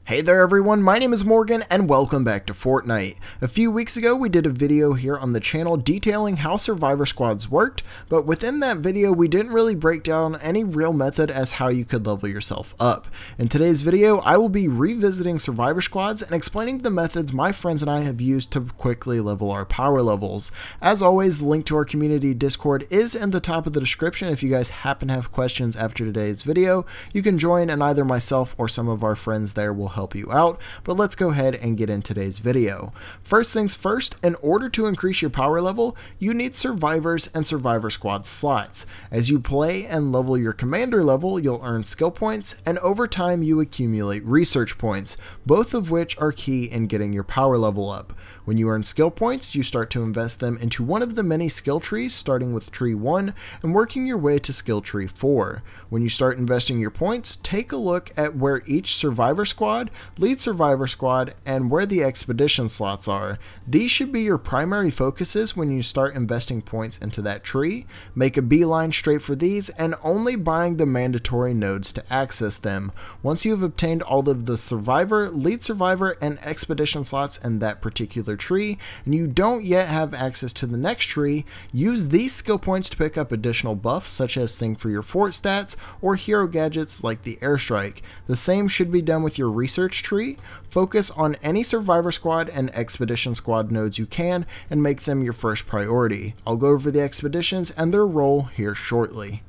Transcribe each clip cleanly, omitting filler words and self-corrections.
Hey there everyone, my name is Morgan and welcome back to Fortnite. A few weeks ago we did a video here on the channel detailing how survivor squads worked, but within that video we didn't really break down any real method as how you could level yourself up. In today's video I will be revisiting survivor squads and explaining the methods my friends and I have used to quickly level our power levels. As always, the link to our community Discord is in the top of the description. If you guys happen to have questions after today's video, you can join and either myself or some of our friends there will help you out. But let's go ahead and get in today's video. First things first, in order to increase your power level, you need survivors and survivor squad slots. As you play and level your commander level, you'll earn skill points, and over time you accumulate research points, both of which are key in getting your power level up. When you earn skill points, you start to invest them into one of the many skill trees, starting with tree 1 and working your way to skill tree 4. When you start investing your points, take a look at where each survivor squad, lead survivor squad, and where the expedition slots are. These should be your primary focuses when you start investing points into that tree. Make a beeline straight for these and only buying the mandatory nodes to access them. Once you have obtained all of the survivor, lead survivor, and expedition slots in that particular tree, and you don't yet have access to the next tree, use these skill points to pick up additional buffs such as Think for your fort stats or hero gadgets like the airstrike. The same should be done with your research tree. Focus on any survivor squad and expedition squad nodes you can and make them your first priority. I'll go over the expeditions and their role here shortly.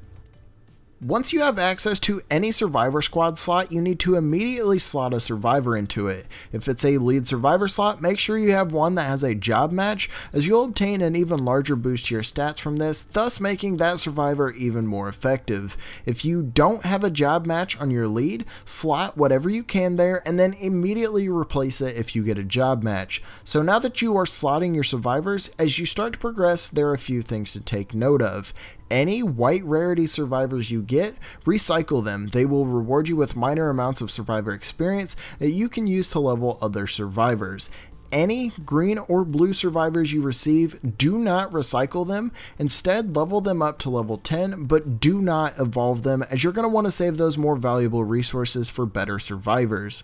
Once you have access to any survivor squad slot, you need to immediately slot a survivor into it. If it's a lead survivor slot, make sure you have one that has a job match, as you'll obtain an even larger boost to your stats from this, thus making that survivor even more effective. If you don't have a job match on your lead, slot whatever you can there and then immediately replace it if you get a job match. So now that you are slotting your survivors, as you start to progress, there are a few things to take note of. Any white rarity survivors you get, recycle them. They will reward you with minor amounts of survivor experience that you can use to level other survivors. Any green or blue survivors you receive, do not recycle them. Instead, level them up to level 10, but do not evolve them, as you're going to want to save those more valuable resources for better survivors.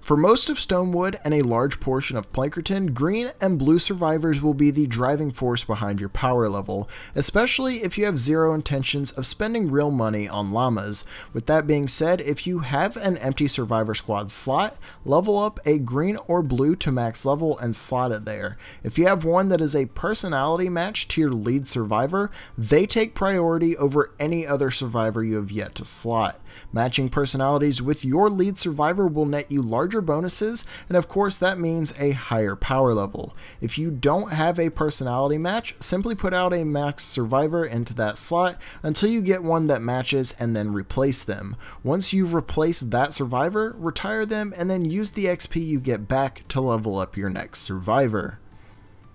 For most of Stonewood and a large portion of Plankerton, green and blue survivors will be the driving force behind your power level, especially if you have zero intentions of spending real money on llamas. With that being said, if you have an empty survivor squad slot, level up a green or blue to max level and slot it there. If you have one that is a personality match to your lead survivor, they take priority over any other survivor you have yet to slot. Matching personalities with your lead survivor will net you larger bonuses, and of course that means a higher power level. If you don't have a personality match, simply put out a max survivor into that slot until you get one that matches and then replace them. Once you've replaced that survivor, retire them and then use the XP you get back to level up your next survivor.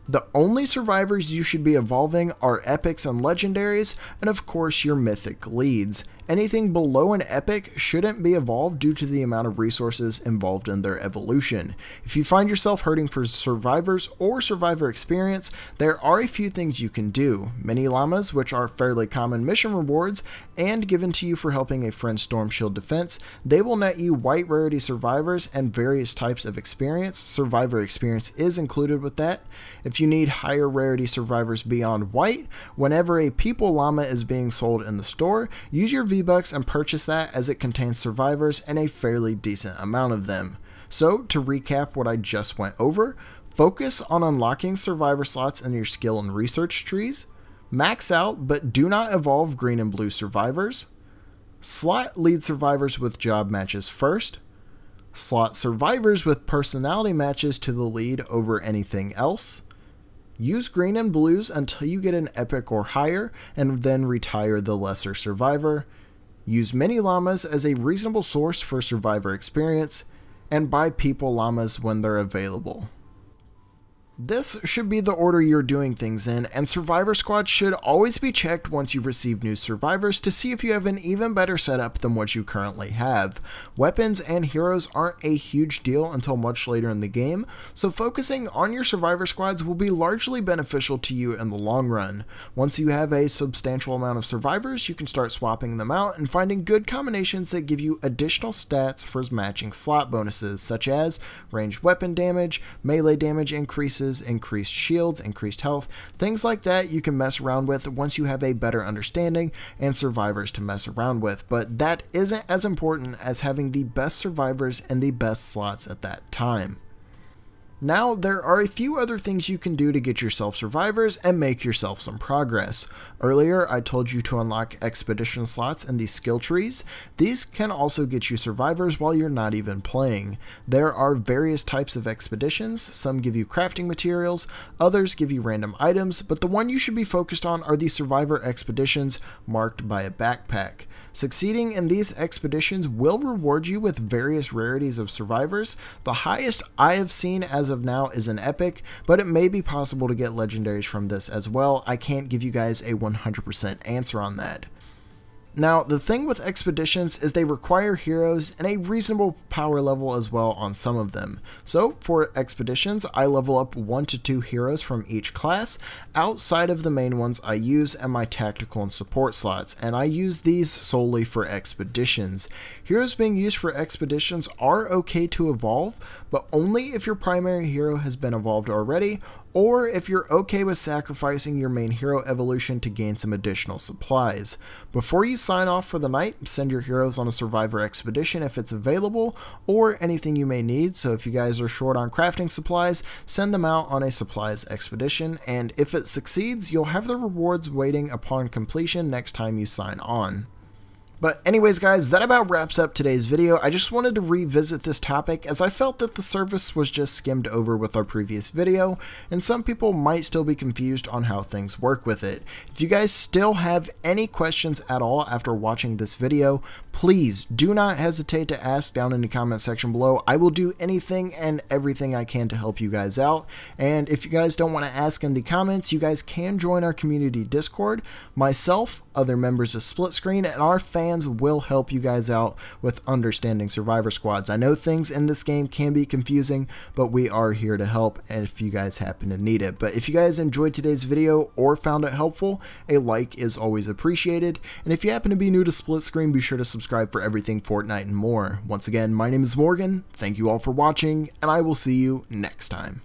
The only survivors you should be evolving are epics and legendaries, and of course your mythic leads. Anything below an epic shouldn't be evolved due to the amount of resources involved in their evolution. If you find yourself hurting for survivors or survivor experience, there are a few things you can do. Mini llamas, which are fairly common mission rewards and given to you for helping a friend's storm shield defense, they will net you white rarity survivors and various types of experience. Survivor experience is included with that. If you need higher rarity survivors beyond white, whenever a people llama is being sold in the store, use your V-Bucks and purchase that, as it contains survivors and a fairly decent amount of them. So to recap what I just went over, focus on unlocking survivor slots in your skill and research trees, max out but do not evolve green and blue survivors, slot lead survivors with job matches first, slot survivors with personality matches to the lead over anything else, use green and blues until you get an epic or higher and then retire the lesser survivor, use mini llamas as a reasonable source for survivor experience, and buy people llamas when they're available. This should be the order you're doing things in, and Survivor Squad should always be checked once you've received new survivors to see if you have an even better setup than what you currently have. Weapons and heroes aren't a huge deal until much later in the game, so focusing on your Survivor Squads will be largely beneficial to you in the long run. Once you have a substantial amount of survivors, you can start swapping them out and finding good combinations that give you additional stats for matching slot bonuses, such as ranged weapon damage, melee damage increases, increased shields, increased health, things like that you can mess around with once you have a better understanding and survivors to mess around with, but that isn't as important as having the best survivors and the best slots at that time. Now, there are a few other things you can do to get yourself survivors and make yourself some progress. Earlier, I told you to unlock expedition slots and the skill trees. These can also get you survivors while you're not even playing. There are various types of expeditions. Some give you crafting materials, others give you random items, but the one you should be focused on are the survivor expeditions marked by a backpack. Succeeding in these expeditions will reward you with various rarities of survivors. The highest I have seen as of now is an epic, but it may be possible to get legendaries from this as well. I can't give you guys a 100% answer on that. Now, the thing with expeditions is they require heroes and a reasonable power level as well on some of them. So, for expeditions, I level up 1 to 2 heroes from each class, outside of the main ones I use and my tactical and support slots, and I use these solely for expeditions. Heroes being used for expeditions are okay to evolve, but only if your primary hero has been evolved already, or if you're okay with sacrificing your main hero evolution to gain some additional supplies. Before you sign off for the night, send your heroes on a survivor expedition if it's available, or anything you may need. So if you guys are short on crafting supplies, send them out on a supplies expedition, and if it succeeds, you'll have the rewards waiting upon completion next time you sign on. But anyways guys, that about wraps up today's video. I just wanted to revisit this topic as I felt that the service was just skimmed over with our previous video, and some people might still be confused on how things work with it. If you guys still have any questions at all after watching this video, please do not hesitate to ask down in the comment section below. I will do anything and everything I can to help you guys out. And if you guys don't want to ask in the comments, you guys can join our community Discord. Myself, other members of Split Screen, and our fans will help you guys out with understanding Survivor Squads. I know things in this game can be confusing, but we are here to help if you guys happen to need it. But if you guys enjoyed today's video or found it helpful, a like is always appreciated. And if you happen to be new to Split Screen, be sure to subscribe for everything Fortnite and more. Once again, my name is Morgan. Thank you all for watching, and I will see you next time.